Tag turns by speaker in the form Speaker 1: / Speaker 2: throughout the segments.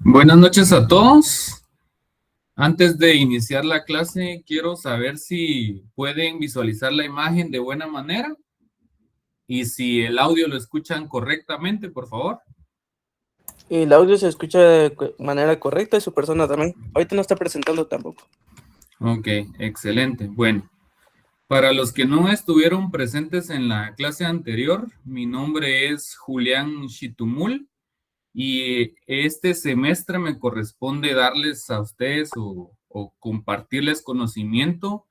Speaker 1: Buenas noches a todos. Antes de iniciar la clase, quiero saber si pueden visualizar la imagen de buena manera y si el audio lo escuchan correctamente, por favor.
Speaker 2: El audio se escucha de manera correcta y su persona también. Ahorita no está presentando tampoco.
Speaker 1: Ok, excelente. Bueno, para los que no estuvieron presentes en la clase anterior, mi nombre es Julián Chitumul y este semestre me corresponde darles a ustedes o compartirles conocimiento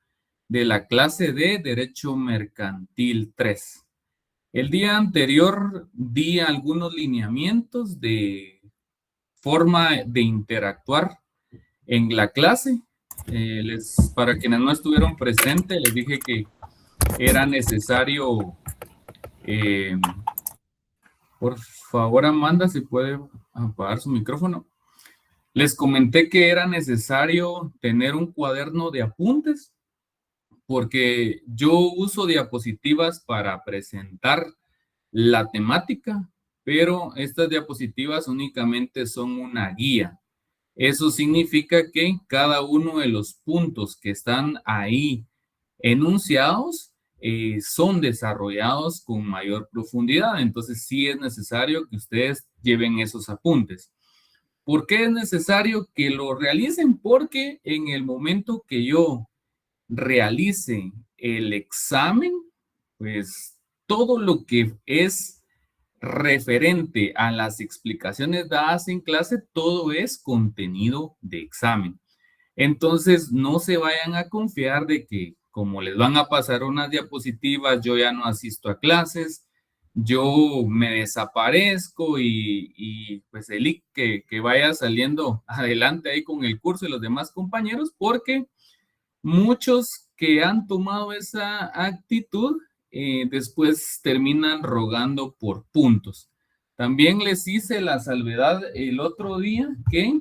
Speaker 1: de la clase de Derecho Mercantil 3. El día anterior di algunos lineamientos de forma de interactuar en la clase. Para quienes no estuvieron presentes, les dije que era necesario, por favor, Amanda, si puede apagar su micrófono. Les comenté que era necesario tener un cuaderno de apuntes porque yo uso diapositivas para presentar la temática, pero estas diapositivas únicamente son una guía. Eso significa que cada uno de los puntos que están ahí enunciados son desarrollados con mayor profundidad. Entonces sí es necesario que ustedes lleven esos apuntes. ¿Por qué es necesario que lo realicen? Porque en el momento que yo realice el examen, pues todo lo que es referente a las explicaciones dadas en clase, todo es contenido de examen. Entonces, no se vayan a confiar de que como les van a pasar unas diapositivas, yo ya no asisto a clases, yo me desaparezco y pues el que vaya saliendo adelante ahí con el curso y los demás compañeros, porque muchos que han tomado esa actitud después terminan rogando por puntos. También les hice la salvedad el otro día que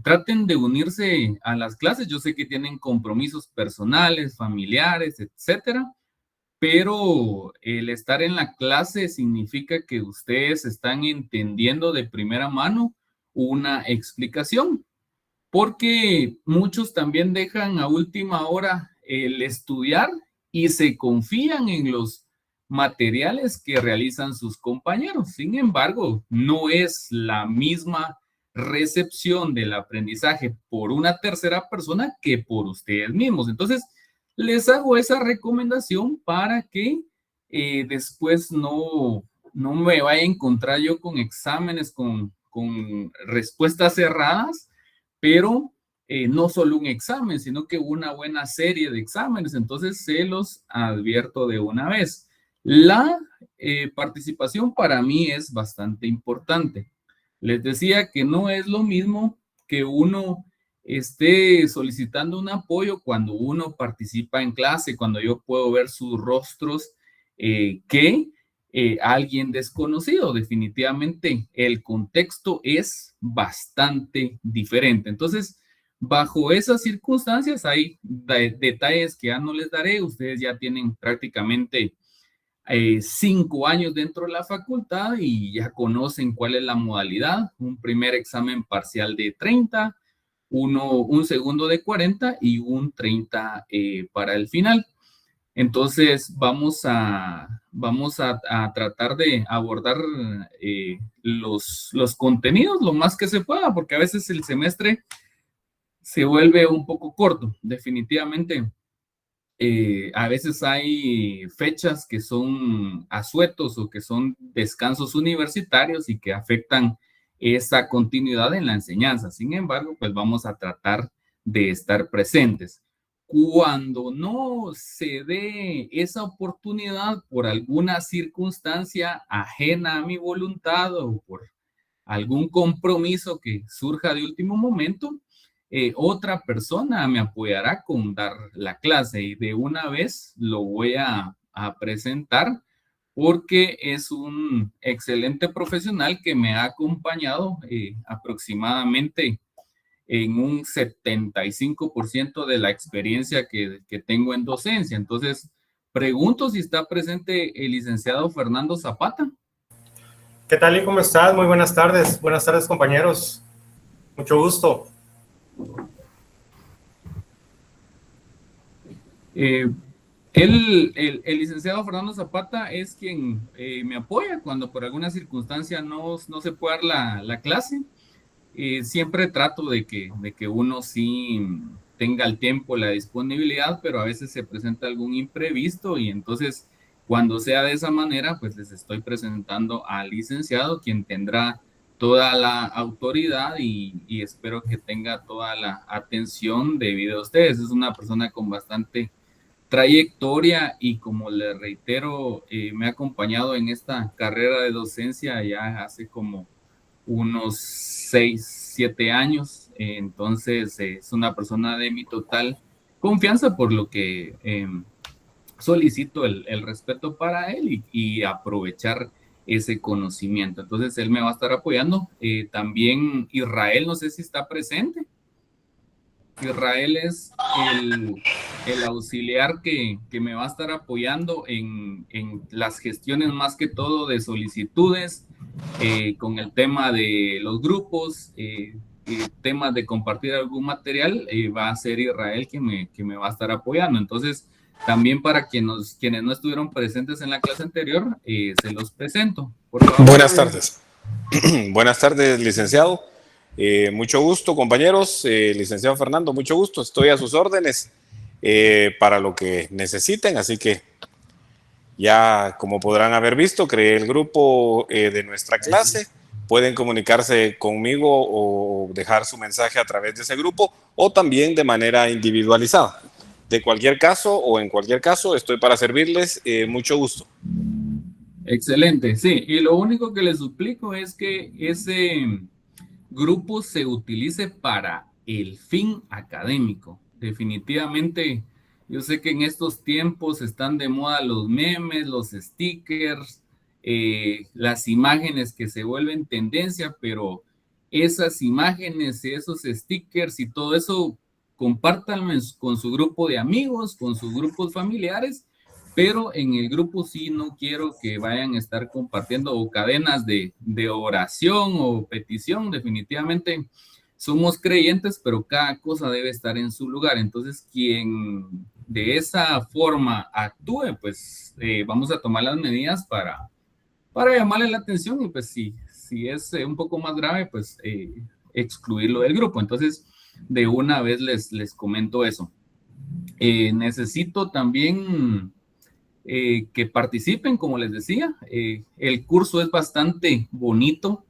Speaker 1: traten de unirse a las clases. Yo sé que tienen compromisos personales, familiares, etcétera, pero el estar en la clase significa que ustedes están entendiendo de primera mano una explicación, porque muchos también dejan a última hora el estudiar y se confían en los materiales que realizan sus compañeros. Sin embargo, no es la misma recepción del aprendizaje por una tercera persona que por ustedes mismos. Entonces, les hago esa recomendación para que después no me vaya a encontrar yo con exámenes con respuestas cerradas, pero no solo un examen, sino que una buena serie de exámenes. Entonces, se los advierto de una vez. La participación para mí es bastante importante. Les decía que no es lo mismo que uno esté solicitando un apoyo cuando uno participa en clase, cuando yo puedo ver sus rostros, que alguien desconocido. Definitivamente el contexto es bastante diferente. Entonces, bajo esas circunstancias hay detalles que ya no les daré. Ustedes ya tienen prácticamente 5 años dentro de la facultad y ya conocen cuál es la modalidad. Un primer examen parcial de 30, un segundo de 40 y un 30 para el final. Entonces vamos a tratar de abordar los contenidos lo más que se pueda, porque a veces el semestre se vuelve un poco corto. Definitivamente, a veces hay fechas que son asuetos o que son descansos universitarios y que afectan esa continuidad en la enseñanza. Sin embargo, pues vamos a tratar de estar presentes. Cuando no se dé esa oportunidad por alguna circunstancia ajena a mi voluntad o por algún compromiso que surja de último momento, otra persona me apoyará con dar la clase y de una vez lo voy a presentar porque es un excelente profesional que me ha acompañado aproximadamente en un 75% de la experiencia que tengo en docencia. Entonces, pregunto si está presente el licenciado Fernando Zapata.
Speaker 3: ¿Qué tal y cómo estás? Muy buenas tardes. Buenas tardes, compañeros. Mucho gusto.
Speaker 1: El licenciado Fernando Zapata es quien me apoya cuando por alguna circunstancia no se puede dar la clase. Siempre trato de que uno sí tenga el tiempo, la disponibilidad, pero a veces se presenta algún imprevisto y entonces cuando sea de esa manera, pues les estoy presentando al licenciado, quien tendrá toda la autoridad y espero que tenga toda la atención debido a ustedes. Es una persona con bastante trayectoria y como le reitero, me ha acompañado en esta carrera de docencia ya hace como unos 6, 7 años. Entonces es una persona de mi total confianza, por lo que solicito el respeto para él y aprovechar ese conocimiento. Entonces él me va a estar apoyando. También Israel, no sé si está presente. Israel es el auxiliar que me va a estar apoyando en las gestiones más que todo de solicitudes, con el tema de los grupos, temas de compartir algún material, va a ser Israel que me va a estar apoyando. Entonces, también para quienes no estuvieron presentes en la clase anterior, se los presento. Por favor.
Speaker 4: Buenas tardes. Buenas tardes, licenciado. Mucho gusto, compañeros. Licenciado Fernando, mucho gusto. Estoy a sus órdenes para lo que necesiten. Así que ya, como podrán haber visto, creé el grupo de nuestra clase. Pueden comunicarse conmigo o dejar su mensaje a través de ese grupo o también de manera individualizada. De cualquier caso o en cualquier caso, estoy para servirles. Mucho gusto.
Speaker 1: Excelente, sí. Y lo único que les suplico es que ese grupo se utilice para el fin académico. Definitivamente, yo sé que en estos tiempos están de moda los memes, los stickers, las imágenes que se vuelven tendencia, pero esas imágenes, esos stickers y todo eso, compártanlo con su grupo de amigos, con sus grupos familiares, pero en el grupo sí no quiero que vayan a estar compartiendo o cadenas de oración o petición. Definitivamente somos creyentes, pero cada cosa debe estar en su lugar. Entonces, quien de esa forma actúe, pues vamos a tomar las medidas para llamarle la atención y pues si es un poco más grave, pues excluirlo del grupo. Entonces, de una vez les comento eso. Necesito también que participen, como les decía. El curso es bastante bonito.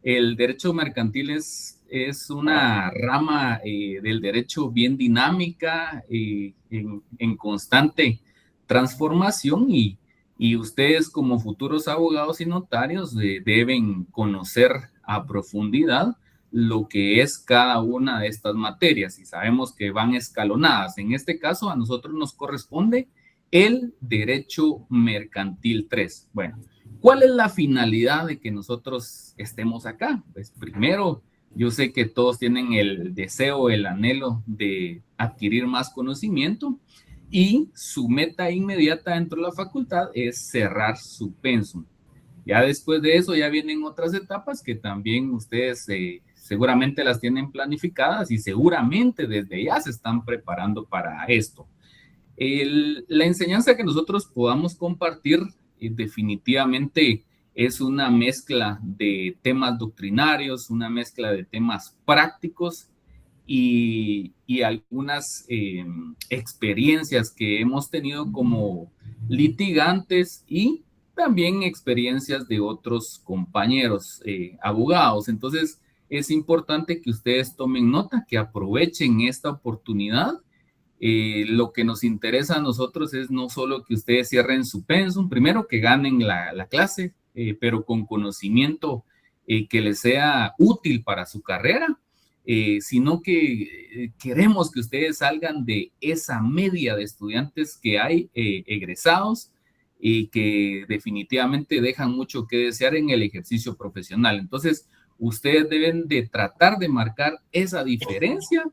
Speaker 1: El derecho mercantil es una rama del derecho bien dinámica, en constante transformación y ustedes como futuros abogados y notarios deben conocer a profundidad lo que es cada una de estas materias y sabemos que van escalonadas. En este caso a nosotros nos corresponde el derecho mercantil 3. Bueno, ¿cuál es la finalidad de que nosotros estemos acá? Pues primero, yo sé que todos tienen el deseo, el anhelo de adquirir más conocimiento y su meta inmediata dentro de la facultad es cerrar su pensum. Ya después de eso ya vienen otras etapas que también ustedes seguramente las tienen planificadas y seguramente desde ya se están preparando para esto. La enseñanza que nosotros podamos compartir definitivamente es una mezcla de temas doctrinarios, una mezcla de temas prácticos y algunas experiencias que hemos tenido como litigantes y también experiencias de otros compañeros abogados. Entonces, es importante que ustedes tomen nota, que aprovechen esta oportunidad Lo que nos interesa a nosotros es no solo que ustedes cierren su pensum, primero que ganen la clase, pero con conocimiento que les sea útil para su carrera, sino que queremos que ustedes salgan de esa media de estudiantes que hay egresados y que definitivamente dejan mucho que desear en el ejercicio profesional. Entonces, ustedes deben de tratar de marcar esa diferencia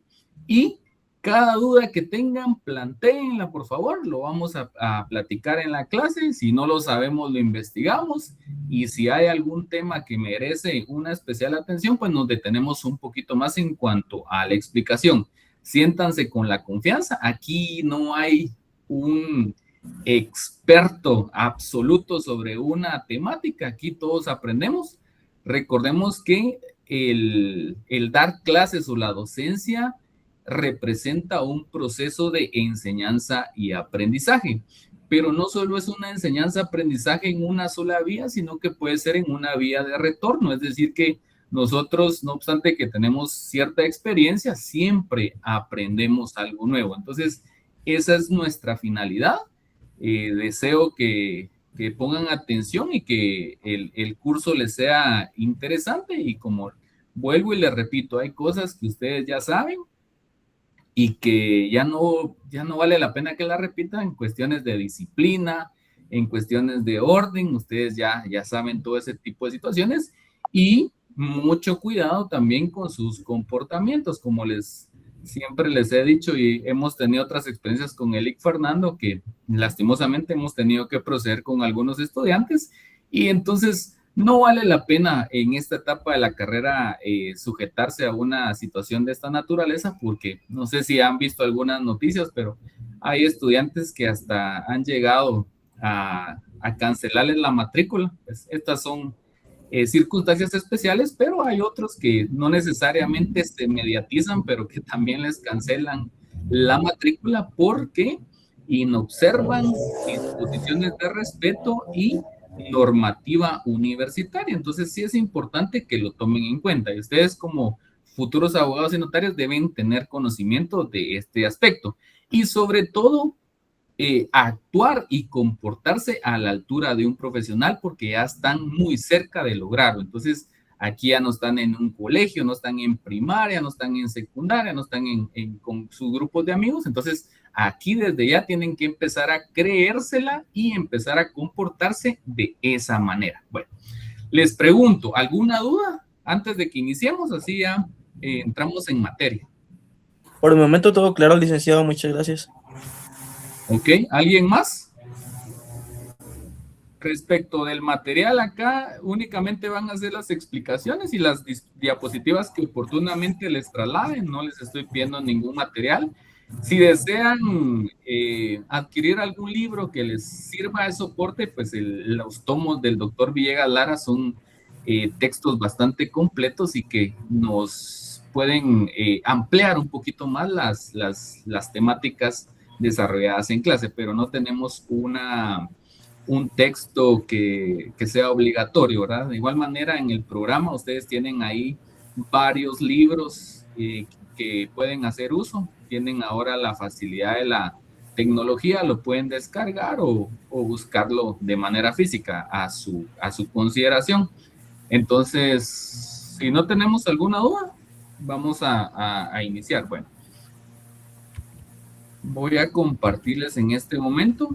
Speaker 1: y cada duda que tengan, plantéenla, por favor. Lo vamos a platicar en la clase. Si no lo sabemos, lo investigamos. Y si hay algún tema que merece una especial atención, pues nos detenemos un poquito más en cuanto a la explicación. Siéntanse con la confianza. Aquí no hay un experto absoluto sobre una temática. Aquí todos aprendemos. Recordemos que el dar clases o la docencia representa un proceso de enseñanza y aprendizaje, pero no solo es una enseñanza-aprendizaje en una sola vía, sino que puede ser en una vía de retorno, es decir que nosotros, no obstante que tenemos cierta experiencia, siempre aprendemos algo nuevo. Entonces, esa es nuestra finalidad. Deseo que pongan atención y que el curso les sea interesante y como vuelvo y les repito, hay cosas que ustedes ya saben y que ya no vale la pena que la repitan en cuestiones de disciplina, en cuestiones de orden, ustedes ya saben todo ese tipo de situaciones y mucho cuidado también con sus comportamientos, como siempre les he dicho y hemos tenido otras experiencias con Elic Fernando que lastimosamente hemos tenido que proceder con algunos estudiantes y entonces no vale la pena en esta etapa de la carrera sujetarse a una situación de esta naturaleza porque no sé si han visto algunas noticias, pero hay estudiantes que hasta han llegado a cancelarles la matrícula. Pues estas son circunstancias especiales, pero hay otros que no necesariamente se mediatizan, pero que también les cancelan la matrícula porque inobservan disposiciones de respeto y normativa universitaria. Entonces sí es importante que lo tomen en cuenta y ustedes como futuros abogados y notarios deben tener conocimiento de este aspecto y sobre todo actuar y comportarse a la altura de un profesional porque ya están muy cerca de lograrlo. Entonces aquí ya no están en un colegio, no están en primaria, no están en secundaria, no están con sus grupos de amigos. Entonces aquí desde ya tienen que empezar a creérsela y empezar a comportarse de esa manera. Bueno, les pregunto, ¿alguna duda antes de que iniciemos? Así ya entramos en materia.
Speaker 2: Por el momento todo claro, licenciado, muchas gracias.
Speaker 1: Ok, ¿alguien más? Respecto del material acá, únicamente van a hacer las explicaciones y las diapositivas que oportunamente les trasladen, no les estoy pidiendo ningún material. Si desean adquirir algún libro que les sirva de soporte, pues los tomos del doctor Villegas Lara son textos bastante completos y que nos pueden ampliar un poquito más las temáticas desarrolladas en clase, pero no tenemos un texto que sea obligatorio, ¿verdad? De igual manera, en el programa ustedes tienen ahí varios libros que pueden hacer uso, tienen ahora la facilidad de la tecnología, lo pueden descargar o buscarlo de manera física a su consideración. Entonces, si no tenemos alguna duda, vamos a iniciar. Bueno, voy a compartirles en este momento.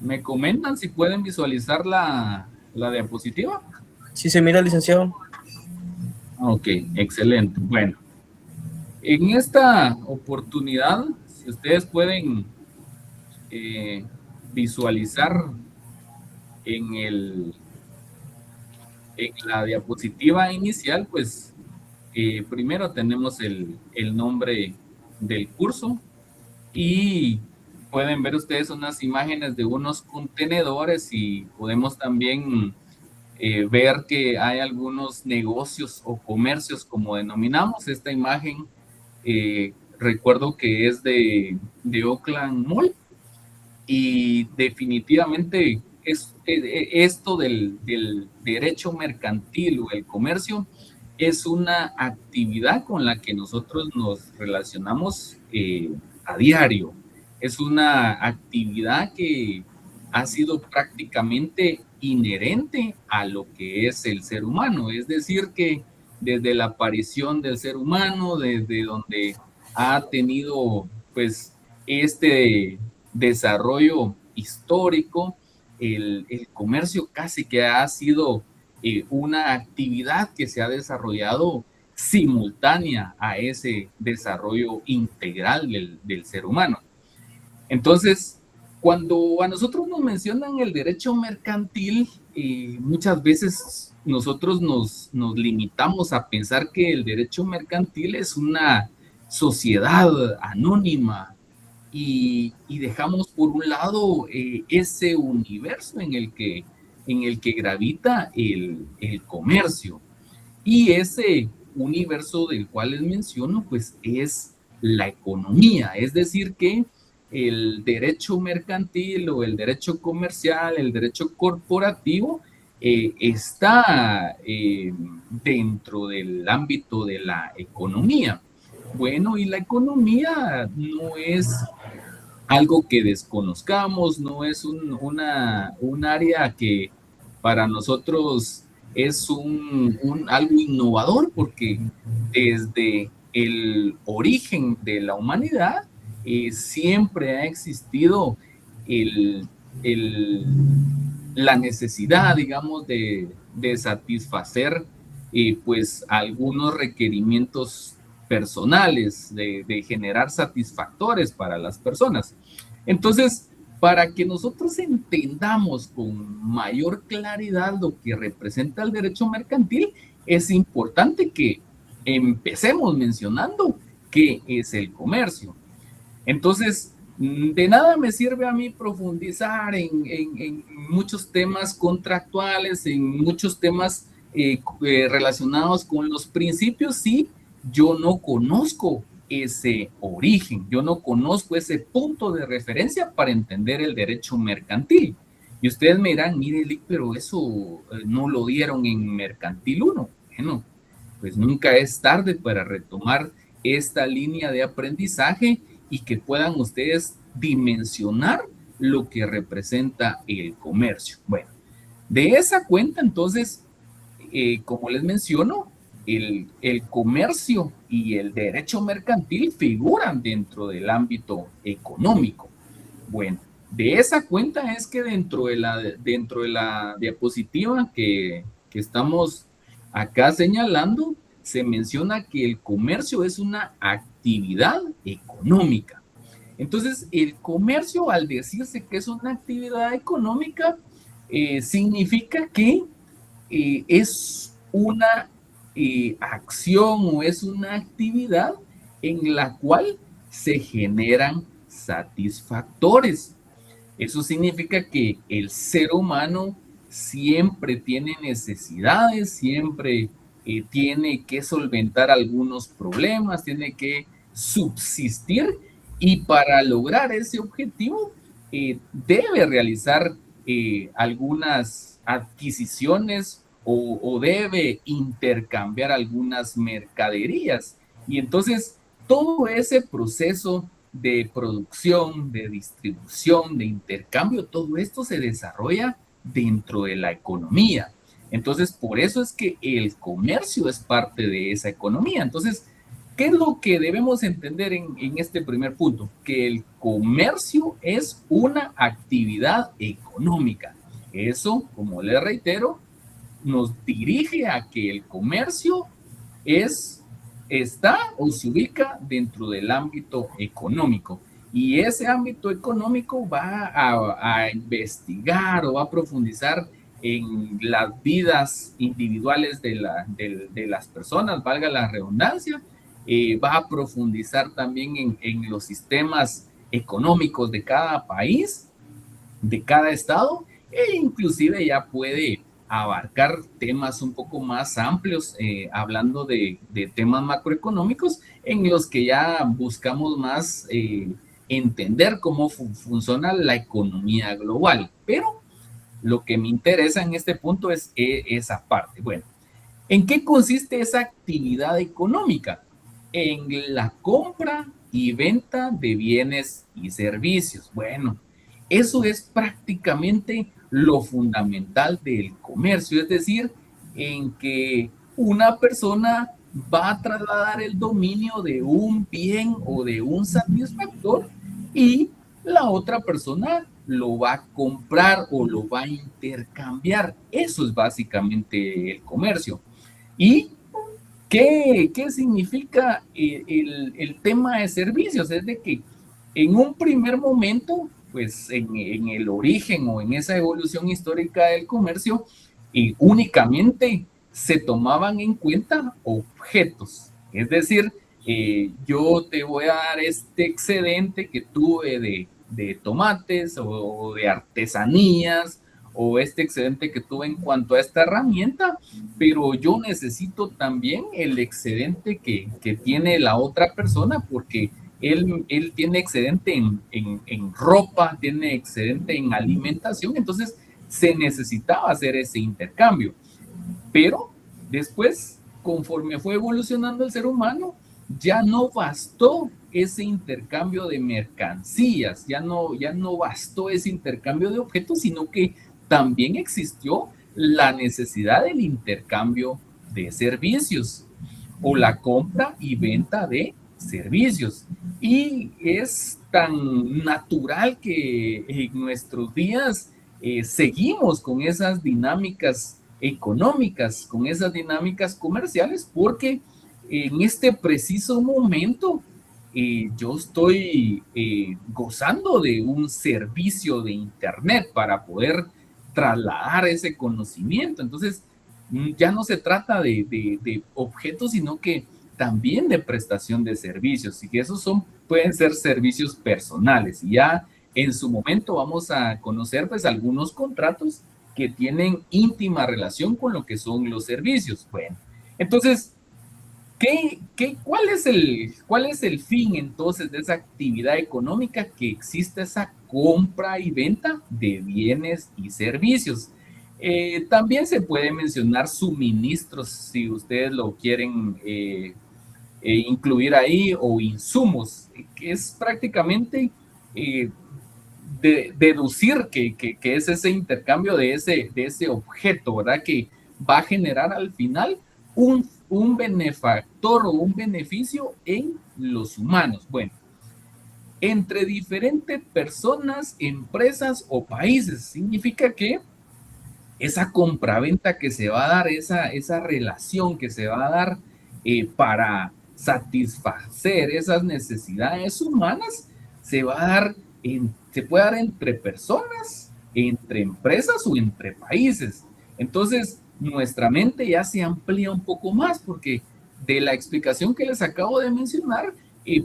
Speaker 1: ¿Me comentan si pueden visualizar la diapositiva?
Speaker 2: Sí se mira, licenciado.
Speaker 1: Ok, excelente. Bueno, en esta oportunidad, si ustedes pueden visualizar en la diapositiva inicial, pues primero tenemos el nombre del curso y pueden ver ustedes unas imágenes de unos contenedores y podemos también ver que hay algunos negocios o comercios, como denominamos. Esta imagen, recuerdo que es de Oakland Mall y definitivamente esto del derecho mercantil o el comercio es una actividad con la que nosotros nos relacionamos a diario. Es una actividad que ha sido prácticamente inherente a lo que es el ser humano. Es decir, que desde la aparición del ser humano, desde donde ha tenido pues este desarrollo histórico, el comercio casi que ha sido una actividad que se ha desarrollado simultánea a ese desarrollo integral del ser humano. Entonces, cuando a nosotros nos mencionan el derecho mercantil, muchas veces nosotros nos limitamos a pensar que el derecho mercantil es una sociedad anónima y dejamos por un lado ese universo en el que gravita el comercio. Y ese universo del cual les menciono, pues es la economía, es decir, que el derecho mercantil o el derecho comercial, el derecho corporativo, está dentro del ámbito de la economía. Bueno, y la economía no es algo que desconozcamos, no es un área que para nosotros es algo innovador, porque desde el origen de la humanidad siempre ha existido el, la necesidad, digamos, de satisfacer pues algunos requerimientos personales, de generar satisfactores para las personas. Entonces, para que nosotros entendamos con mayor claridad lo que representa el derecho mercantil, es importante que empecemos mencionando qué es el comercio. Entonces, de nada me sirve a mí profundizar en muchos temas contractuales, en muchos temas relacionados con los principios, si yo no conozco ese origen, yo no conozco ese punto de referencia para entender el derecho mercantil. Y ustedes me dirán, mire, Lick, pero eso no lo dieron en Mercantil 1. Bueno, pues nunca es tarde para retomar esta línea de aprendizaje y que puedan ustedes dimensionar lo que representa el comercio. Bueno, de esa cuenta, entonces, como les menciono, el comercio y el derecho mercantil figuran dentro del ámbito económico. Bueno, de esa cuenta es que dentro de la diapositiva que estamos acá señalando, se menciona que el comercio es una actividad económica. Entonces, el comercio, al decirse que es una actividad económica, significa que es una acción o es una actividad en la cual se generan satisfactores. Eso significa que el ser humano siempre tiene necesidades, siempre tiene que solventar algunos problemas, tiene que subsistir, y para lograr ese objetivo debe realizar algunas adquisiciones o debe intercambiar algunas mercaderías. Y entonces todo ese proceso de producción, de distribución, de intercambio, todo esto se desarrolla dentro de la economía. Entonces, por eso es que el comercio es parte de esa economía. Entonces, ¿qué es lo que debemos entender en este primer punto? Que el comercio es una actividad económica. Eso, como les reitero, nos dirige a que el comercio está o se ubica dentro del ámbito económico. Y ese ámbito económico va a investigar o va a profundizar en las vidas individuales de las personas, valga la redundancia, va a profundizar también en los sistemas económicos de cada país, de cada estado, e inclusive ya puede abarcar temas un poco más amplios, hablando de temas macroeconómicos, en los que ya buscamos más entender cómo funciona la economía global. Pero lo que me interesa en este punto es esa parte. Bueno, ¿en qué consiste esa actividad económica? En la compra y venta de bienes y servicios. Bueno, eso es prácticamente lo fundamental del comercio, es decir, en que una persona va a trasladar el dominio de un bien o de un satisfactor y la otra persona lo va a comprar o lo va a intercambiar. Eso es básicamente el comercio. ¿Y qué significa el tema de servicios? Es de que en un primer momento, pues en el origen o en esa evolución histórica del comercio, únicamente se tomaban en cuenta objetos. Es decir, yo te voy a dar este excedente que tuve de tomates o de artesanías o este excedente que tuve en cuanto a esta herramienta, pero yo necesito también el excedente que tiene la otra persona porque él tiene excedente en ropa, tiene excedente en alimentación, entonces se necesitaba hacer ese intercambio. Pero después, conforme fue evolucionando el ser humano, ya no bastó ese intercambio de mercancías, ya no bastó ese intercambio de objetos, sino que también existió la necesidad del intercambio de servicios o la compra y venta de servicios. Y es tan natural que en nuestros días seguimos con esas dinámicas económicas, con esas dinámicas comerciales, porque en este preciso momento yo estoy gozando de un servicio de internet para poder trasladar ese conocimiento. Entonces, ya no se trata de objetos, sino que también de prestación de servicios, y que esos pueden ser servicios personales. Y ya en su momento vamos a conocer pues algunos contratos que tienen íntima relación con lo que son los servicios. Bueno, entonces, ¿cuál es el fin entonces de esa actividad económica? Que exista esa compra y venta de bienes y servicios. También se puede mencionar suministros, si ustedes lo quieren incluir ahí, o insumos, que es prácticamente deducir que es ese intercambio de ese objeto, ¿verdad? Que va a generar al final un benefactor o un beneficio en los humanos. Bueno, entre diferentes personas, empresas o países, significa que esa compraventa que se va a dar, esa relación que se va a dar para satisfacer esas necesidades humanas, se va a dar se puede dar entre personas, entre empresas o entre países. Entonces, nuestra mente ya se amplía un poco más porque de la explicación que les acabo de mencionar,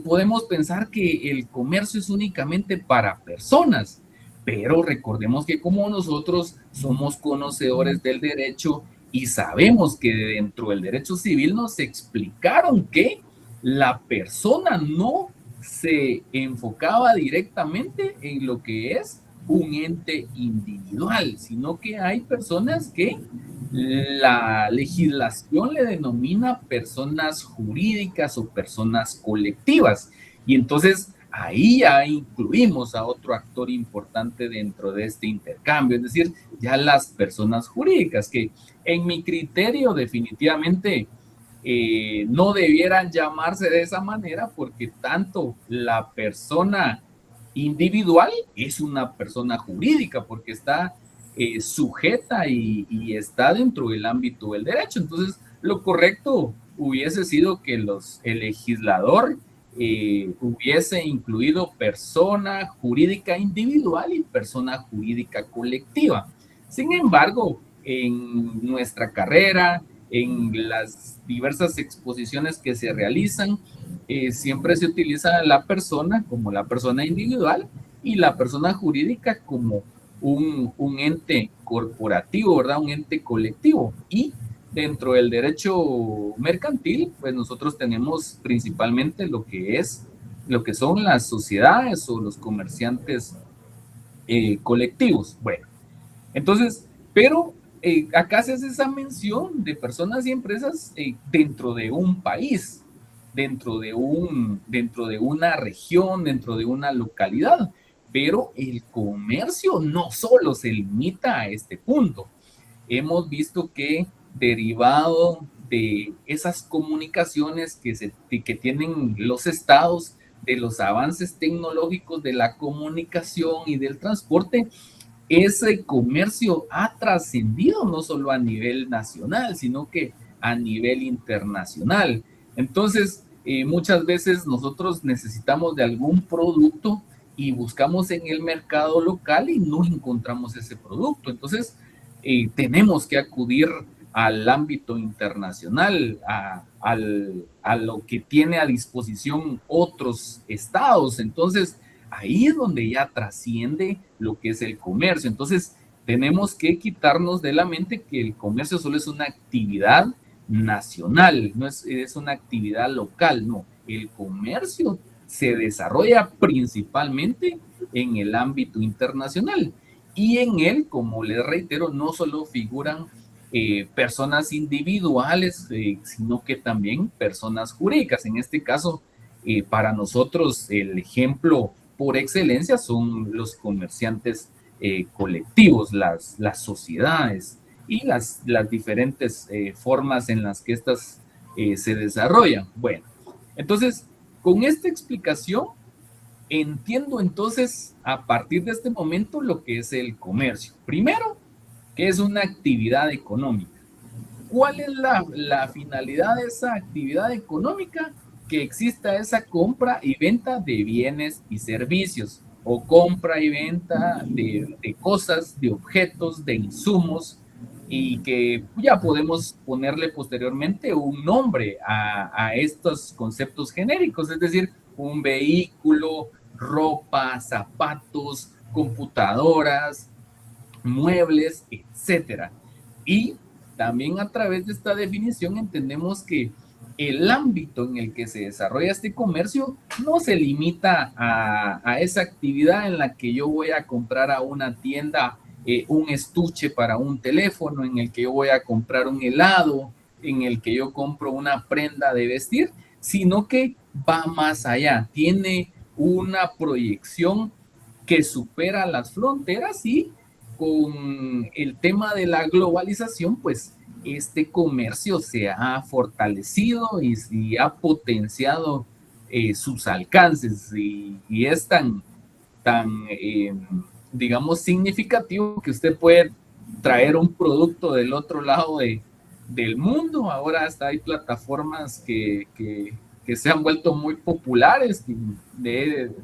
Speaker 1: podemos pensar que el comercio es únicamente para personas, pero recordemos que como nosotros somos conocedores del derecho y sabemos que dentro del derecho civil nos explicaron que la persona no se enfocaba directamente en lo que es un ente individual, sino que hay personas que la legislación le denomina personas jurídicas o personas colectivas. Y entonces ahí ya incluimos a otro actor importante dentro de este intercambio, es decir, ya las personas jurídicas, que en mi criterio definitivamente no debieran llamarse de esa manera, porque tanto la persona individual es una persona jurídica, porque está sujeta y está dentro del ámbito del derecho. Entonces, lo correcto hubiese sido que el legislador hubiese incluido persona jurídica individual y persona jurídica colectiva. Sin embargo, en nuestra carrera, en las diversas exposiciones que se realizan, siempre se utiliza la persona como la persona individual y la persona jurídica como un ente corporativo, ¿verdad? Un ente colectivo. Y dentro del derecho mercantil, pues nosotros tenemos principalmente lo que son las sociedades o los comerciantes colectivos. Bueno, Entonces, pero acá se hace esa mención de personas y empresas dentro de un país, dentro de una región, dentro de una localidad, pero el comercio no solo se limita a este punto. Hemos visto que derivado de esas comunicaciones que tienen los estados, de los avances tecnológicos de la comunicación y del transporte, ese comercio ha trascendido no solo a nivel nacional, sino que a nivel internacional. Entonces, muchas veces nosotros necesitamos de algún producto y buscamos en el mercado local y no encontramos ese producto. Entonces, tenemos que acudir al ámbito internacional, a lo que tiene a disposición otros estados. Entonces, ahí es donde ya trasciende lo que es el comercio. Entonces, tenemos que quitarnos de la mente que el comercio solo es una actividad nacional, no es una actividad local, no. El comercio se desarrolla principalmente en el ámbito internacional y en él, como les reitero, no solo figuran personas individuales, sino que también personas jurídicas. En este caso, para nosotros el ejemplo por excelencia son los comerciantes colectivos, las sociedades y las diferentes formas en las que estas se desarrollan. Bueno, entonces, con esta explicación, entiendo entonces a partir de este momento lo que es el comercio. Primero, que es una actividad económica. ¿Cuál es la finalidad de esa actividad económica? Que exista esa compra y venta de bienes y servicios, o compra y venta de cosas, de objetos, de insumos, y que ya podemos ponerle posteriormente un nombre a estos conceptos genéricos, es decir, un vehículo, ropa, zapatos, computadoras, muebles, etcétera. Y también a través de esta definición entendemos que el ámbito en el que se desarrolla este comercio no se limita a esa actividad en la que yo voy a comprar a una tienda un estuche para un teléfono, en el que yo voy a comprar un helado, en el que yo compro una prenda de vestir, sino que va más allá, tiene una proyección que supera las fronteras y con el tema de la globalización, pues este comercio se ha fortalecido y ha potenciado sus alcances y es tan digamos, significativo que usted puede traer un producto del otro lado del mundo. Ahora hasta hay plataformas que se han vuelto muy populares.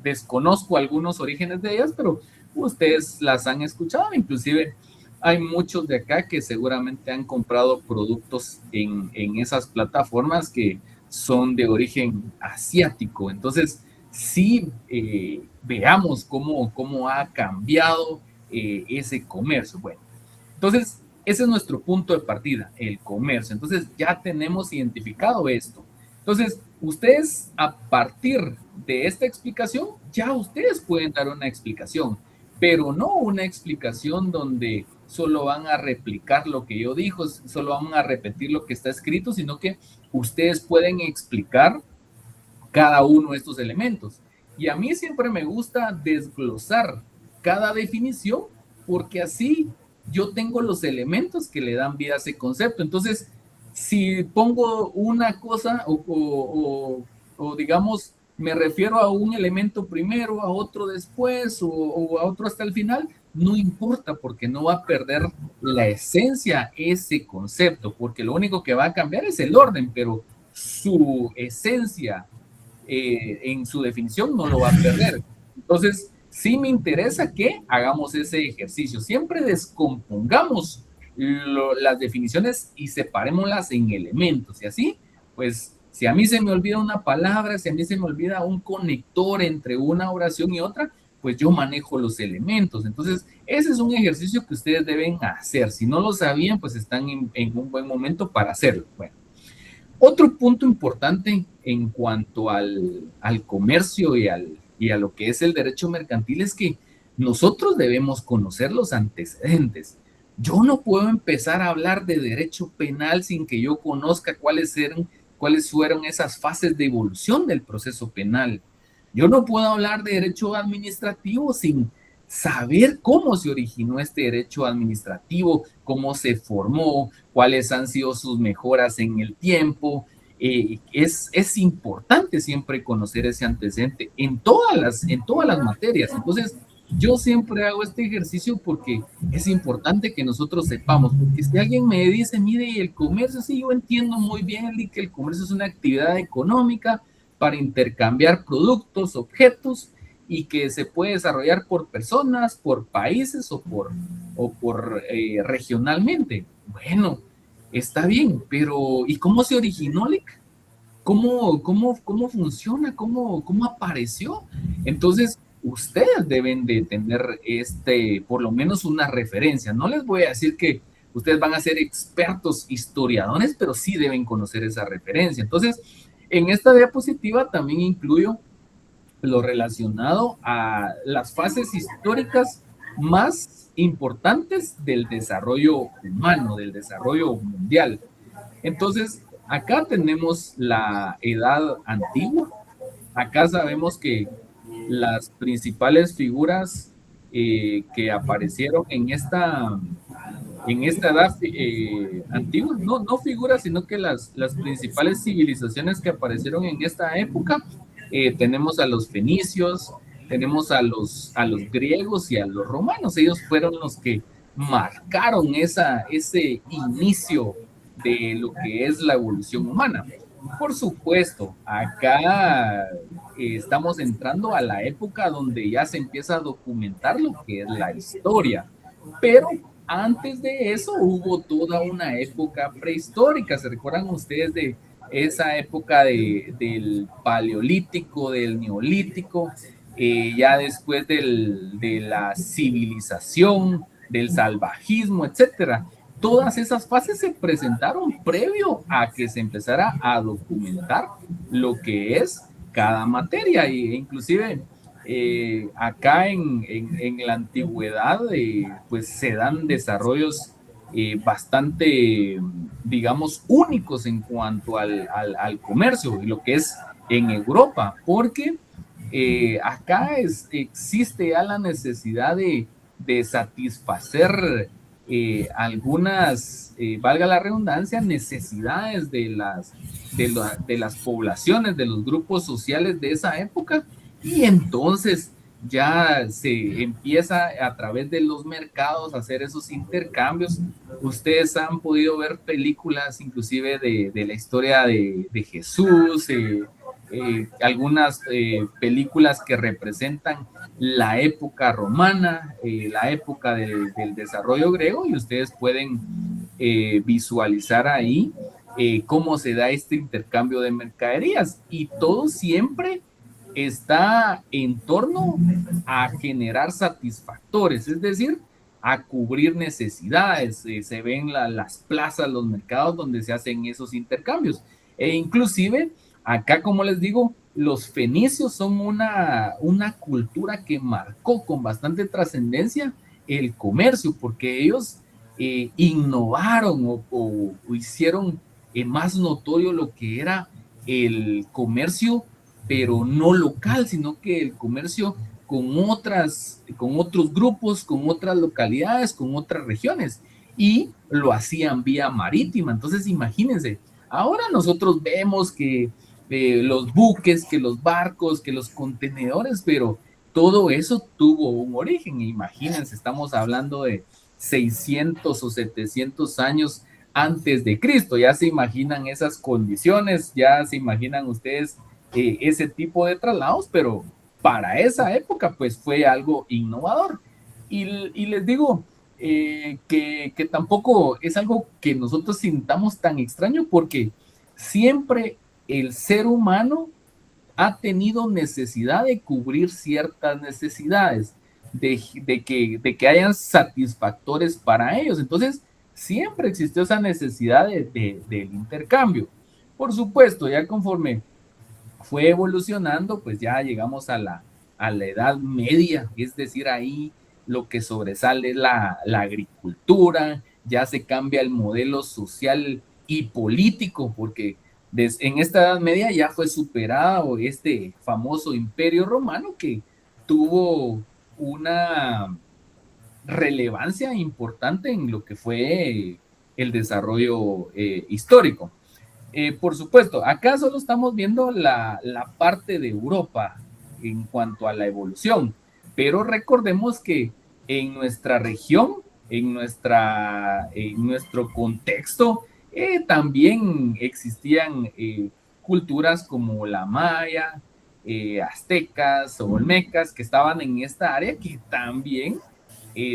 Speaker 1: Desconozco algunos orígenes de ellas, pero ustedes las han escuchado. Inclusive hay muchos de acá que seguramente han comprado productos en esas plataformas que son de origen asiático. Entonces, sí, veamos cómo ha cambiado ese comercio. Bueno, entonces, ese es nuestro punto de partida, el comercio. Entonces, ya tenemos identificado esto. Entonces, ustedes a partir de esta explicación, ya ustedes pueden dar una explicación, pero no una explicación donde solo van a replicar lo que yo dijo, solo van a repetir lo que está escrito, sino que ustedes pueden explicar cada uno de estos elementos. Y a mí siempre me gusta desglosar cada definición porque así yo tengo los elementos que le dan vida a ese concepto. Entonces, si pongo una cosa o digamos, me refiero a un elemento primero, a otro después o a otro hasta el final, no importa porque no va a perder la esencia ese concepto, porque lo único que va a cambiar es el orden, pero su esencia en su definición no lo va a perder. Entonces, sí me interesa que hagamos ese ejercicio. Siempre descompongamos las definiciones y separémoslas en elementos. Y así, pues, si a mí se me olvida una palabra, si a mí se me olvida un conector entre una oración y otra, pues yo manejo los elementos. Entonces, ese es un ejercicio que ustedes deben hacer. Si no lo sabían, pues están en un buen momento para hacerlo. Bueno. Otro punto importante en cuanto al comercio y a lo que es el derecho mercantil es que nosotros debemos conocer los antecedentes. Yo no puedo empezar a hablar de derecho penal sin que yo conozca cuáles fueron esas fases de evolución del proceso penal. Yo no puedo hablar de derecho administrativo sin saber cómo se originó este derecho administrativo, cómo se formó, cuáles han sido sus mejoras en el tiempo. Es importante siempre conocer ese antecedente en todas las materias. Entonces, yo siempre hago este ejercicio porque es importante que nosotros sepamos, porque si alguien me dice, mire, el comercio, sí, yo entiendo muy bien que el comercio es una actividad económica para intercambiar productos, objetos, y que se puede desarrollar por personas, por países o por regionalmente. Bueno, está bien, pero ¿y cómo se originó, Lick? ¿Cómo funciona? ¿Cómo apareció? Entonces, ustedes deben de tener por lo menos una referencia. No les voy a decir que ustedes van a ser expertos historiadores, pero sí deben conocer esa referencia. Entonces, en esta diapositiva también incluyo lo relacionado a las fases históricas más importantes del desarrollo humano, del desarrollo mundial. Entonces, acá tenemos la edad antigua. Acá sabemos que las principales figuras que aparecieron en esta edad antigua, no figuras, sino que las principales civilizaciones que aparecieron en esta época, tenemos a los fenicios, tenemos a los griegos y a los romanos. Ellos fueron los que marcaron ese inicio de lo que es la evolución humana. Por supuesto, acá estamos entrando a la época donde ya se empieza a documentar lo que es la historia, pero antes de eso hubo toda una época prehistórica. ¿Se recuerdan ustedes de esa época del paleolítico, del neolítico, ya después de la civilización, del salvajismo, etcétera? Todas esas fases se presentaron previo a que se empezara a documentar lo que es cada materia, e inclusive acá en la antigüedad pues se dan desarrollos bastante, digamos, únicos en cuanto al comercio y lo que es en Europa, porque acá existe ya la necesidad de satisfacer algunas, valga la redundancia, necesidades de las poblaciones, de los grupos sociales de esa época, y entonces ya se empieza a través de los mercados a hacer esos intercambios. Ustedes han podido ver películas inclusive de la historia de Jesús, algunas películas que representan la época romana, la época del desarrollo griego, y ustedes pueden visualizar ahí cómo se da este intercambio de mercaderías, y todo siempre está en torno a generar satisfactores, es decir, a cubrir necesidades. Se ven las plazas, los mercados donde se hacen esos intercambios, e inclusive acá, como les digo, los fenicios son una cultura que marcó con bastante trascendencia el comercio, porque ellos innovaron o hicieron más notorio lo que era el comercio, pero no local, sino que el comercio con otros grupos, con otras localidades, con otras regiones, y lo hacían vía marítima. Entonces, imagínense, ahora nosotros vemos que los buques, que los barcos, que los contenedores, pero todo eso tuvo un origen. Imagínense, estamos hablando de 600 o 700 años antes de Cristo. Ya se imaginan esas condiciones, ya se imaginan ustedes ese tipo de traslados, pero para esa época pues fue algo innovador. Y les digo que tampoco es algo que nosotros sintamos tan extraño, porque siempre el ser humano ha tenido necesidad de cubrir ciertas necesidades, de que hayan satisfactores para ellos. Entonces, siempre existió esa necesidad del intercambio. Por supuesto, ya conforme fue evolucionando, pues ya llegamos a a la Edad Media, es decir, ahí lo que sobresale es la agricultura, ya se cambia el modelo social y político, porque en esta Edad Media ya fue superado este famoso imperio romano que tuvo una relevancia importante en lo que fue el desarrollo histórico. Por supuesto, acá solo estamos viendo la parte de Europa en cuanto a la evolución, pero recordemos que en nuestra región, en nuestro contexto, también existían culturas como la maya, aztecas o olmecas que estaban en esta área que también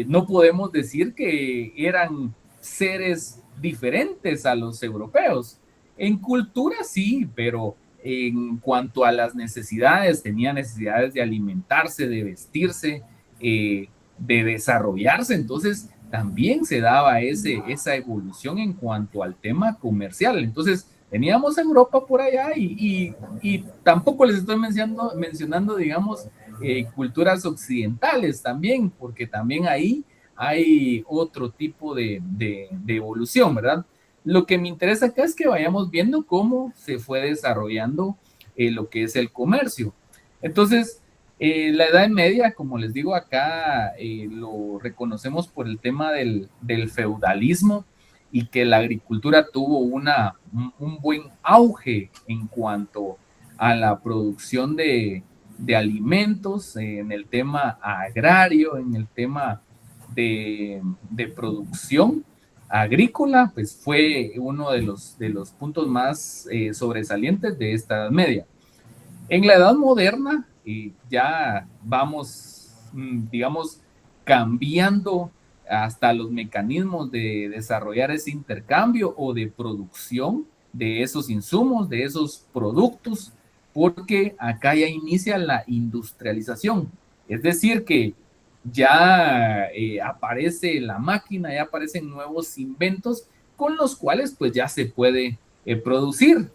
Speaker 1: no podemos decir que eran seres diferentes a los europeos. En cultura sí, pero en cuanto a las necesidades, tenía necesidades de alimentarse, de vestirse, de desarrollarse, entonces también se daba esa evolución en cuanto al tema comercial. Entonces teníamos a Europa por allá y tampoco les estoy mencionando digamos, culturas occidentales también, porque también ahí hay otro tipo de evolución, ¿verdad? Lo que me interesa acá es que vayamos viendo cómo se fue desarrollando lo que es el comercio. Entonces, la Edad Media, como les digo acá, lo reconocemos por el tema del feudalismo y que la agricultura tuvo un buen auge en cuanto a la producción de alimentos, en el tema agrario, en el tema de producción agrícola, pues fue uno de los puntos más sobresalientes de esta Edad Media. En la Edad Moderna ya vamos, digamos, cambiando hasta los mecanismos de desarrollar ese intercambio o de producción de esos insumos, de esos productos, porque acá ya inicia la industrialización. Es decir, que ya aparece la máquina, ya aparecen nuevos inventos con los cuales pues ya se puede producir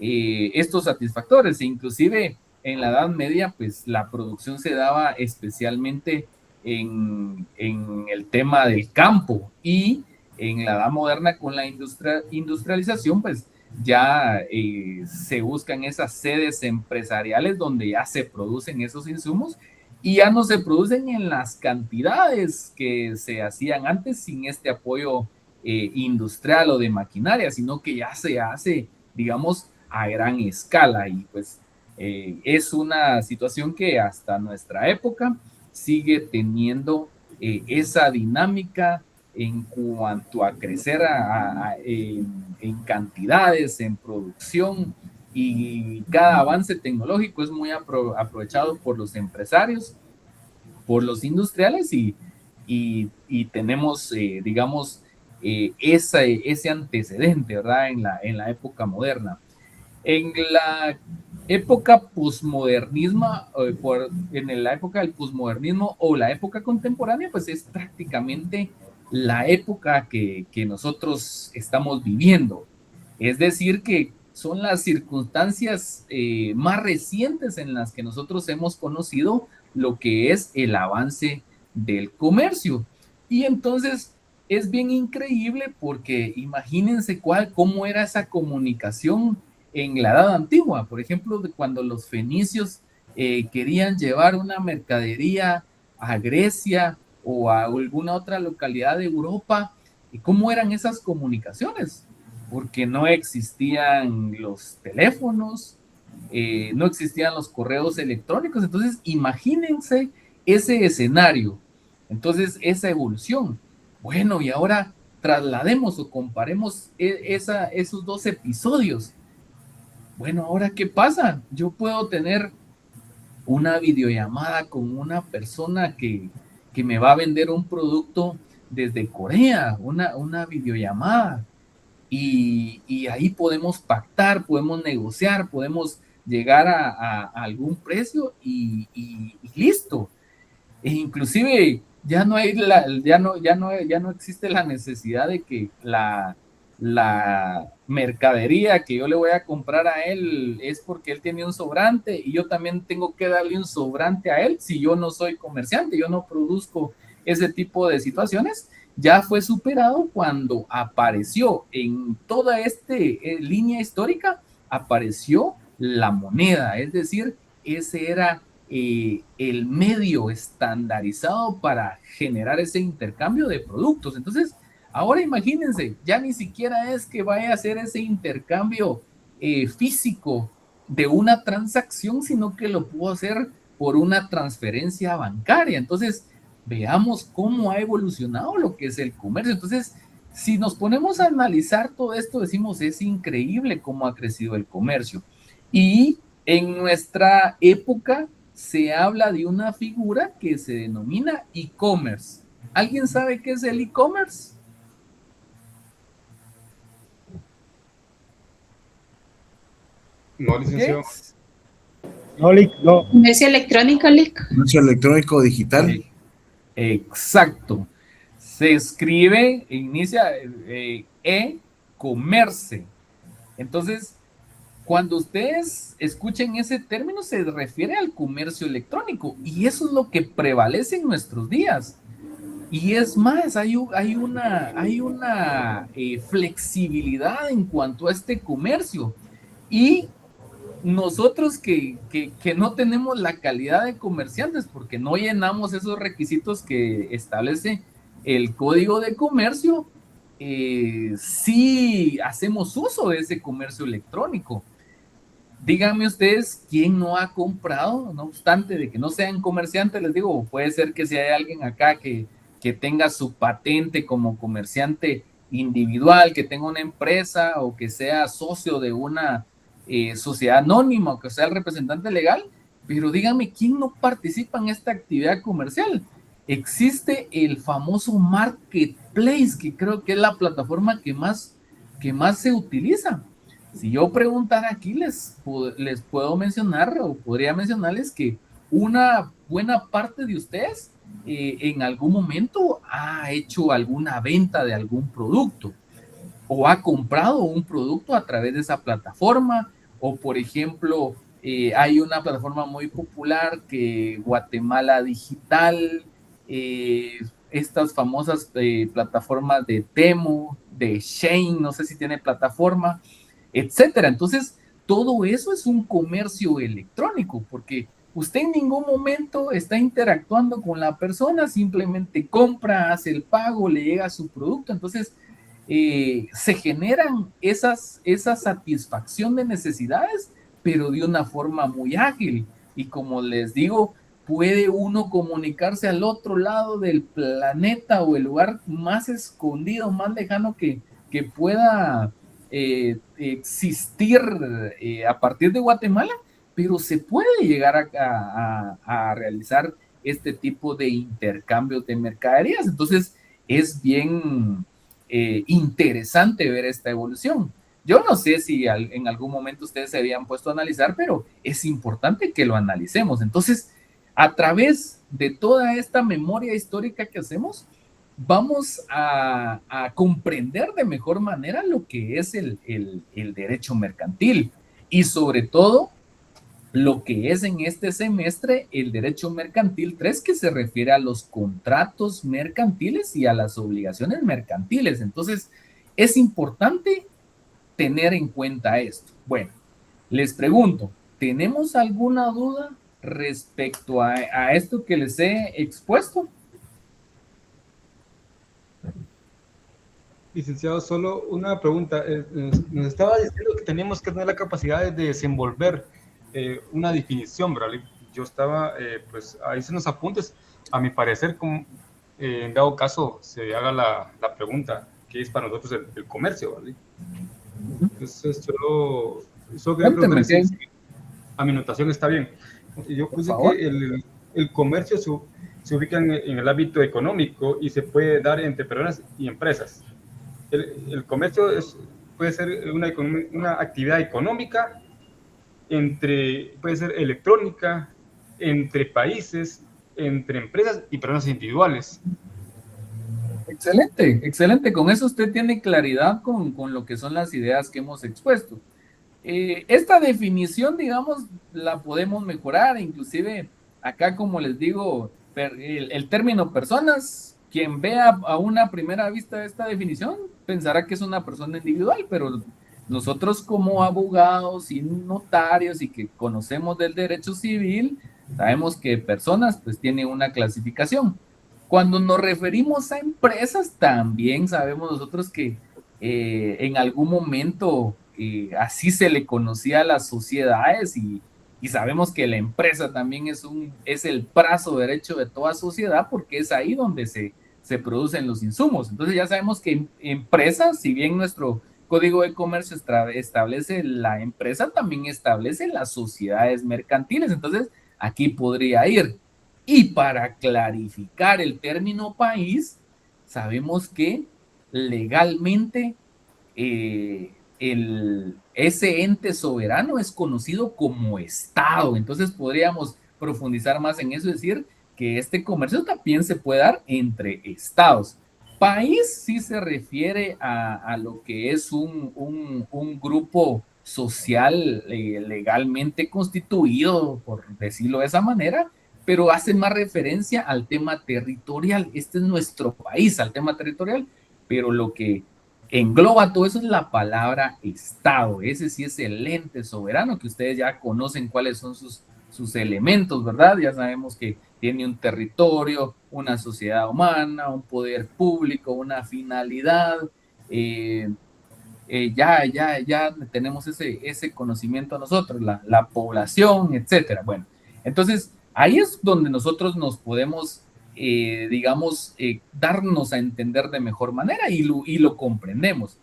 Speaker 1: estos satisfactores. E inclusive en la Edad Media pues la producción se daba especialmente en el tema del campo, y en la Edad Moderna con la industrialización pues ya se buscan esas sedes empresariales donde ya se producen esos insumos y ya no se producen en las cantidades que se hacían antes sin este apoyo industrial o de maquinaria, sino que ya se hace, digamos, a gran escala. Y pues es una situación que hasta nuestra época sigue teniendo esa dinámica en cuanto a crecer en cantidades, en producción, y cada avance tecnológico es muy aprovechado por los empresarios, por los industriales y tenemos, digamos, ese antecedente, ¿verdad? En la época moderna. En la época posmodernismo, en la época del posmodernismo o la época contemporánea, pues es prácticamente la época que nosotros estamos viviendo. Es decir, que son las circunstancias más recientes en las que nosotros hemos conocido lo que es el avance del comercio. Y entonces es bien increíble porque imagínense cómo era esa comunicación en la Edad Antigua. Por ejemplo, cuando los fenicios querían llevar una mercadería a Grecia o a alguna otra localidad de Europa, ¿cómo eran esas comunicaciones? Porque no existían los teléfonos, no existían los correos electrónicos. Entonces, imagínense ese escenario, entonces esa evolución. Bueno, y ahora traslademos o comparemos esos dos episodios. Bueno, ahora, ¿qué pasa? Yo puedo tener una videollamada con una persona que me va a vender un producto desde Corea, una videollamada. Y ahí podemos pactar, podemos negociar, podemos llegar a algún precio y listo. E inclusive ya no hay ya no existe la necesidad de que la mercadería que yo le voy a comprar a él es porque él tiene un sobrante y yo también tengo que darle un sobrante a él si yo no soy comerciante, yo no produzco ese tipo de situaciones, ya fue superado cuando apareció en toda esta línea histórica, apareció la moneda, es decir, ese era el medio estandarizado para generar ese intercambio de productos. Entonces, ahora imagínense, ya ni siquiera es que vaya a hacer ese intercambio físico de una transacción, sino que lo puedo hacer por una transferencia bancaria. Entonces, veamos cómo ha evolucionado lo que es el comercio. Entonces, si nos ponemos a analizar todo esto, decimos, es increíble cómo ha crecido el comercio. Y en nuestra época se habla de una figura que se denomina e-commerce. ¿Alguien sabe qué es el e-commerce?
Speaker 5: No, licenciado.
Speaker 6: No, Lic, no.
Speaker 7: Comercio electrónico, Lic.
Speaker 6: Comercio electrónico digital.
Speaker 1: Exacto. Se escribe, inicia e-commerce. Entonces, cuando ustedes escuchen ese término, se refiere al comercio electrónico y eso es lo que prevalece en nuestros días. Y es más, hay una flexibilidad en cuanto a este comercio. Y nosotros que no tenemos la calidad de comerciantes porque no llenamos esos requisitos que establece el Código de Comercio, sí hacemos uso de ese comercio electrónico. Díganme ustedes quién no ha comprado, no obstante de que no sean comerciantes, les digo, puede ser que si hay alguien acá que tenga su patente como comerciante individual, que tenga una empresa o que sea socio de una sociedad anónima o que sea el representante legal, pero díganme quién no participa en esta actividad comercial. Existe el famoso marketplace, que creo que es la plataforma que más se utiliza. Si yo preguntara aquí, les puedo mencionar o podría mencionarles que una buena parte de ustedes en algún momento ha hecho alguna venta de algún producto o ha comprado un producto a través de esa plataforma, o por ejemplo, hay una plataforma muy popular que Guatemala Digital, estas famosas plataformas de Temu, de Shein, no sé si tiene plataforma, etcétera. Entonces, todo eso es un comercio electrónico, porque usted en ningún momento está interactuando con la persona, simplemente compra, hace el pago, le llega su producto. Entonces, se generan esa satisfacción de necesidades, pero de una forma muy ágil. Y como les digo, puede uno comunicarse al otro lado del planeta o el lugar más escondido, más lejano que pueda existir a partir de Guatemala, pero se puede llegar a realizar este tipo de intercambios de mercaderías. Entonces, es bien interesante ver esta evolución. Yo no sé si en algún momento ustedes se habían puesto a analizar, pero es importante que lo analicemos. Entonces, a través de toda esta memoria histórica que hacemos, vamos a comprender de mejor manera lo que es el derecho mercantil y sobre todo lo que es en este semestre el derecho mercantil 3, que se refiere a los contratos mercantiles y a las obligaciones mercantiles. Entonces, es importante tener en cuenta esto. Bueno, les pregunto, ¿tenemos alguna duda respecto a esto que les he expuesto?
Speaker 5: Licenciado, solo una pregunta. Nos estaba diciendo que teníamos que tener la capacidad de desenvolver una definición, ¿verdad? Yo estaba, pues, ahí se nos apuntes. A mi parecer, como, en dado caso se haga la pregunta, ¿qué es para nosotros el comercio, ¿vale? Entonces, solo quería preguntar si a mi notación está bien. Yo puse que el comercio se ubica en el ámbito económico y se puede dar entre personas y empresas. El comercio puede ser una actividad económica, puede ser electrónica, entre países, entre empresas y personas individuales.
Speaker 1: Excelente, excelente. Con eso usted tiene claridad con lo que son las ideas que hemos expuesto. Esta definición, digamos, la podemos mejorar, inclusive acá, como les digo, el término personas, quien vea a una primera vista esta definición pensará que es una persona individual, pero nosotros como abogados y notarios y que conocemos del derecho civil, sabemos que personas pues tienen una clasificación. Cuando nos referimos a empresas, también sabemos nosotros que en algún momento así se le conocía a las sociedades y sabemos que la empresa también es el brazo derecho de toda sociedad porque es ahí donde se producen los insumos. Entonces ya sabemos que empresas, si bien nuestro Código de Comercio establece la empresa, también establece las sociedades mercantiles. Entonces aquí podría ir. Y para clarificar el término país, sabemos que legalmente ese ente soberano es conocido como Estado. Entonces podríamos profundizar más en eso y decir que este comercio también se puede dar entre estados. País sí se refiere a lo que es un grupo social legalmente constituido, por decirlo de esa manera, pero hace más referencia al tema territorial. Este es nuestro país, al tema territorial, pero lo que engloba todo eso es la palabra Estado. Ese sí es el ente soberano, que ustedes ya conocen cuáles son sus elementos, ¿verdad? Ya sabemos que tiene un territorio, una sociedad humana, un poder público, una finalidad. Ya tenemos ese conocimiento nosotros, la población, etcétera. Bueno, entonces ahí es donde nosotros nos podemos, digamos, darnos a entender de mejor manera y lo comprendemos.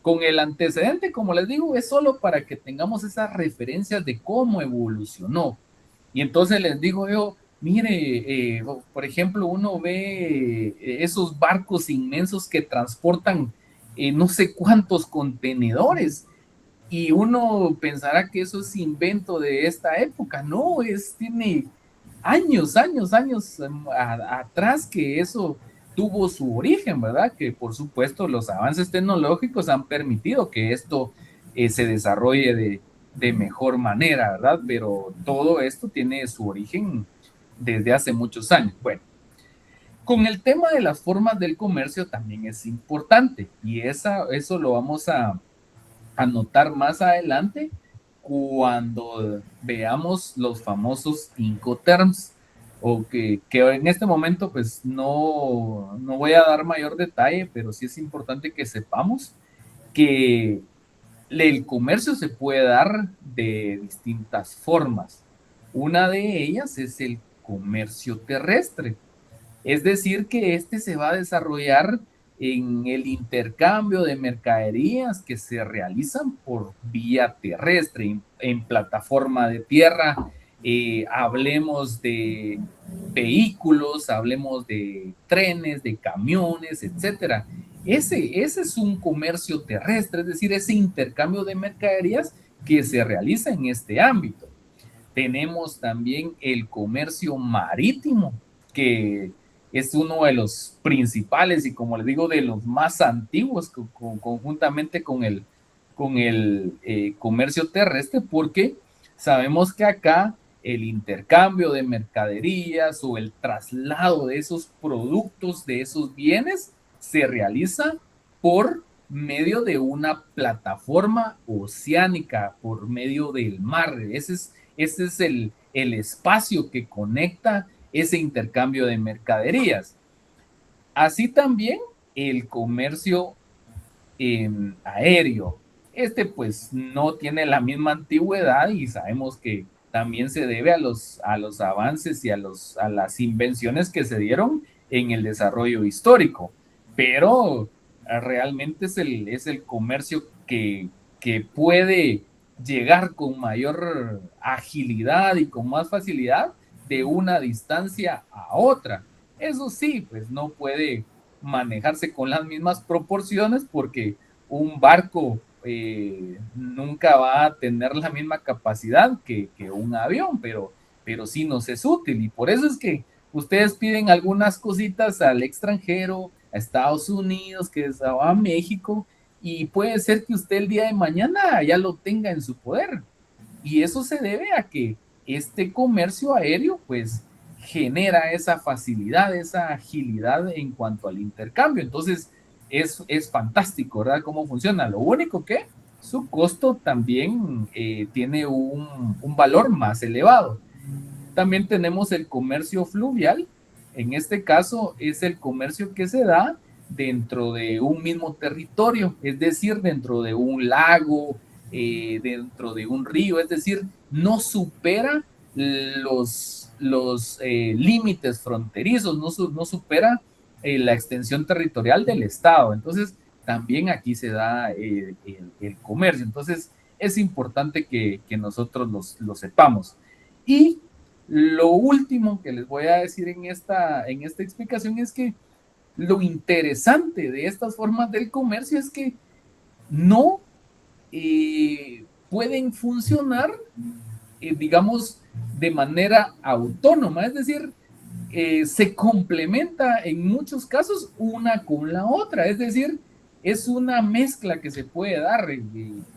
Speaker 1: Con el antecedente, como les digo, es solo para que tengamos esas referencias de cómo evolucionó. Y entonces les digo yo, mire, por ejemplo, uno ve esos barcos inmensos que transportan no sé cuántos contenedores y uno pensará que eso es invento de esta época. No, tiene años atrás que eso tuvo su origen, ¿verdad? Que por supuesto los avances tecnológicos han permitido que esto se desarrolle de mejor manera, ¿verdad? Pero todo esto tiene su origen desde hace muchos años. Bueno, con el tema de las formas del comercio también es importante y eso lo vamos a notar más adelante cuando veamos los famosos Incoterms, o que en este momento pues no voy a dar mayor detalle, pero sí es importante que sepamos que el comercio se puede dar de distintas formas. Una de ellas es el comercio terrestre, es decir, que este se va a desarrollar en el intercambio de mercaderías que se realizan por vía terrestre, en plataforma de tierra. Hablemos de vehículos, hablemos de trenes, de camiones, etcétera. Ese es un comercio terrestre, es decir, ese intercambio de mercaderías que se realiza en este ámbito. Tenemos también el comercio marítimo, que es uno de los principales y, como les digo, de los más antiguos, conjuntamente con el comercio terrestre, porque sabemos que acá el intercambio de mercaderías o el traslado de esos productos, de esos bienes, se realiza por medio de una plataforma oceánica, por medio del mar. Ese es el espacio que conecta ese intercambio de mercaderías. Así también el comercio aéreo. Pues no tiene la misma antigüedad y sabemos que también se debe a los avances y a las invenciones que se dieron en el desarrollo histórico, pero realmente es el comercio que puede llegar con mayor agilidad y con más facilidad de una distancia a otra. Eso sí, pues no puede manejarse con las mismas proporciones porque un barco nunca va a tener la misma capacidad que un avión, pero sí nos es útil y por eso es que ustedes piden algunas cositas al extranjero, a Estados Unidos, que se va a México, y puede ser que usted el día de mañana ya lo tenga en su poder. Y eso se debe a que este comercio aéreo pues genera esa facilidad, esa agilidad en cuanto al intercambio. Entonces es fantástico, ¿verdad? Cómo funciona. Lo único que su costo también tiene un valor más elevado. También tenemos el comercio fluvial. En este caso es el comercio que se da dentro de un mismo territorio, es decir, dentro de un lago, dentro de un río, es decir, no supera los límites fronterizos, no supera la extensión territorial del Estado. Entonces, también aquí se da el comercio. Entonces, es importante que nosotros lo sepamos. Y lo último que les voy a decir en esta explicación es que lo interesante de estas formas del comercio es que no pueden funcionar, digamos, de manera autónoma, es decir, se complementa en muchos casos una con la otra, es decir, es una mezcla que se puede dar.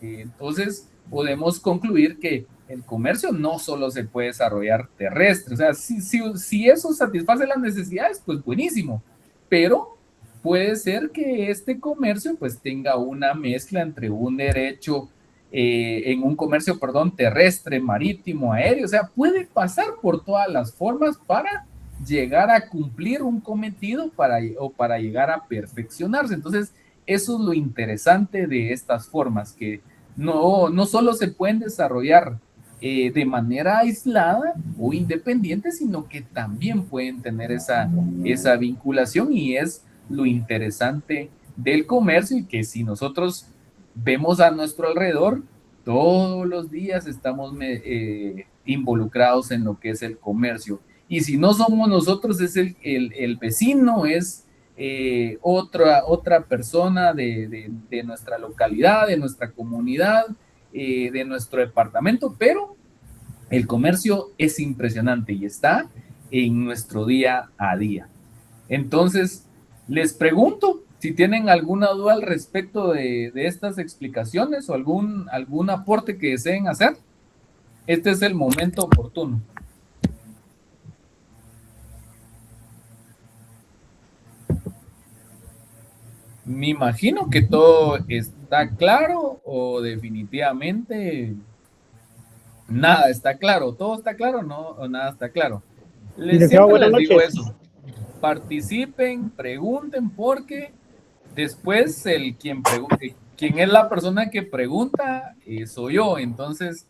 Speaker 1: Entonces, podemos concluir que el comercio no solo se puede desarrollar terrestre, o sea, si eso satisface las necesidades, pues buenísimo, pero puede ser que este comercio pues tenga una mezcla entre un derecho en un comercio, perdón, terrestre, marítimo, aéreo, o sea, puede pasar por todas las formas para llegar a cumplir un cometido o para llegar a perfeccionarse. Entonces, eso es lo interesante de estas formas, que no solo se pueden desarrollar de manera aislada o independiente, sino que también pueden tener esa vinculación, y es lo interesante del comercio, y que si nosotros vemos a nuestro alrededor, todos los días estamos involucrados en lo que es el comercio. Y si no somos nosotros, es el vecino, es otra persona de nuestra localidad, de nuestra comunidad, de nuestro departamento, pero el comercio es impresionante y está en nuestro día a día. Entonces, les pregunto si tienen alguna duda al respecto de estas explicaciones o algún aporte que deseen hacer. Este es el momento oportuno. Me imagino que todo está claro, o definitivamente nada está claro. ¿Todo está claro o nada está claro? Siempre les digo eso. Participen, pregunten, porque después quien es la persona que pregunta soy yo. Entonces,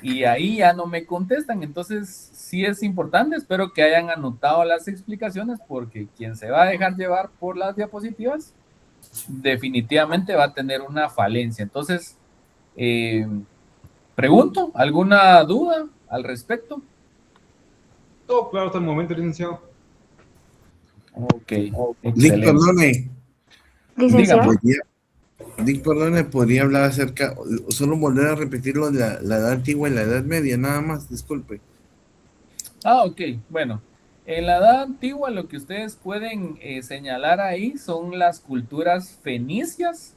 Speaker 1: y ahí ya no me contestan. Entonces, sí es importante. Espero que hayan anotado las explicaciones, porque quien se va a dejar llevar por las diapositivas definitivamente va a tener una falencia. Entonces, pregunto, ¿alguna duda al respecto?
Speaker 5: Todo claro hasta el momento, licenciado.
Speaker 1: Ok,
Speaker 6: Dick, perdone.
Speaker 7: Licenciado.
Speaker 6: Dick, perdone, podría hablar acerca, solo volver a repetir lo de la edad antigua y la edad media, nada más, disculpe.
Speaker 1: Ok, bueno. En la edad antigua lo que ustedes pueden señalar ahí son las culturas fenicias,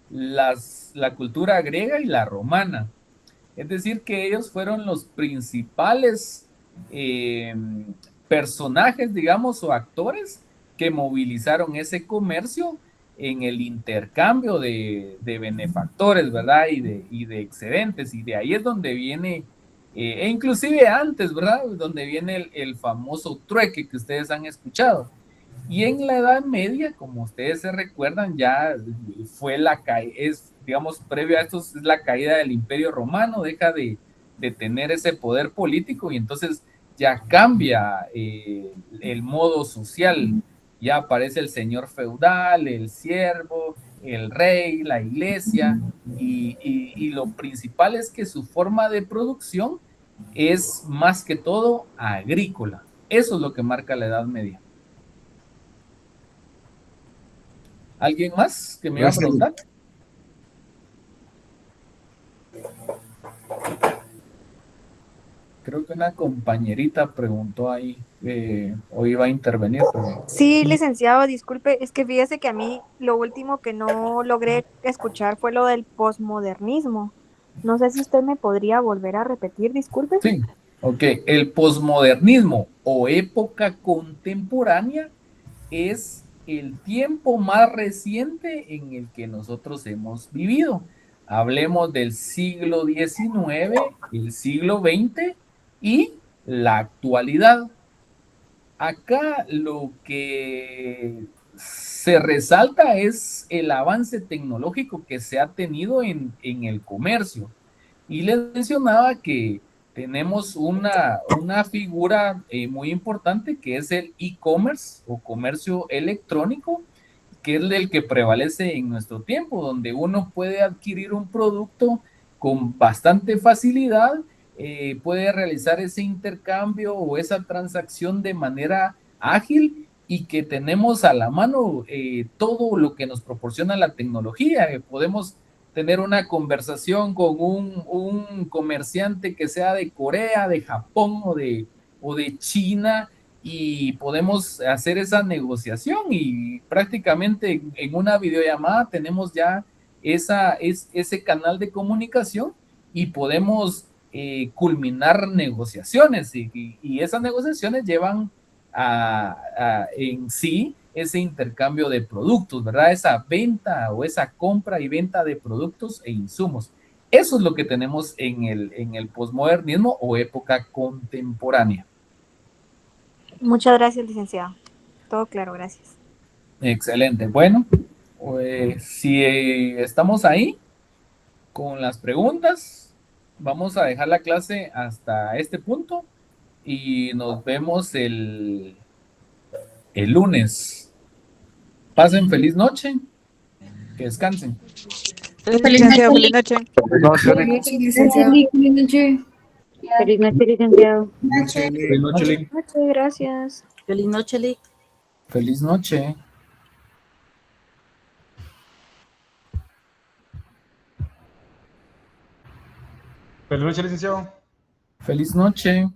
Speaker 1: la cultura griega y la romana. Es decir, que ellos fueron los principales personajes, digamos, o actores que movilizaron ese comercio en el intercambio de benefactores, ¿verdad? Y de excedentes. Y de ahí es donde viene, e inclusive antes, ¿verdad? Donde viene el famoso trueque que ustedes han escuchado. Y en la Edad Media, como ustedes se recuerdan, ya fue digamos, previo a esto es la caída del Imperio Romano, deja de tener ese poder político, y entonces ya cambia el modo social. Ya aparece el señor feudal, el siervo, el rey, la iglesia, y lo principal es que su forma de producción es más que todo agrícola. Eso es lo que marca la Edad Media. ¿Alguien más que me iba a preguntar? creo que una compañerita preguntó ahí, o iba a intervenir, pero
Speaker 7: Sí, licenciado, disculpe, es que fíjese que a mí lo último que no logré escuchar fue lo del posmodernismo. No sé si usted me podría volver a repetir, disculpe.
Speaker 1: sí, ok. El posmodernismo o época contemporánea es el tiempo más reciente en el que nosotros hemos vivido. Hablemos del siglo XIX, el siglo XX y la actualidad. Acá lo que se resalta es el avance tecnológico que se ha tenido en el comercio. Y les mencionaba que tenemos una figura muy importante que es el e-commerce o comercio electrónico, que es el que prevalece en nuestro tiempo, donde uno puede adquirir un producto con bastante facilidad, puede realizar ese intercambio o esa transacción de manera ágil y que tenemos a la mano todo lo que nos proporciona la tecnología. Podemos tener una conversación con un comerciante que sea de Corea, de Japón o de China y podemos hacer esa negociación y prácticamente en una videollamada tenemos ya ese canal de comunicación y podemos culminar negociaciones y esas negociaciones llevan en sí ese intercambio de productos, ¿verdad? Esa venta o esa compra y venta de productos e insumos. Eso es lo que tenemos en el posmodernismo o época contemporánea.
Speaker 7: Muchas gracias, licenciado. Todo claro, gracias.
Speaker 1: Excelente. Bueno, pues, si estamos ahí con las preguntas, vamos a dejar la clase hasta este punto y nos vemos el lunes. Pasen feliz noche, que descansen.
Speaker 8: Feliz
Speaker 7: Licenciado, feliz
Speaker 8: noche.
Speaker 7: noche.
Speaker 9: Buenas noches, licenciado.
Speaker 8: Feliz noche. Feliz noche, licenciado.
Speaker 6: Noche,
Speaker 1: Feliz noche, Lee.
Speaker 7: Muchas gracias.
Speaker 9: Feliz noche, Lick.
Speaker 1: Feliz noche.
Speaker 5: Feliz noche, licenciado.
Speaker 1: Feliz noche.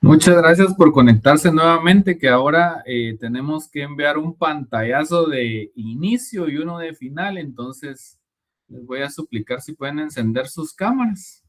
Speaker 1: Muchas gracias por conectarse nuevamente, que ahora tenemos que enviar un pantallazo de inicio y uno de final, entonces les voy a suplicar si pueden encender sus cámaras.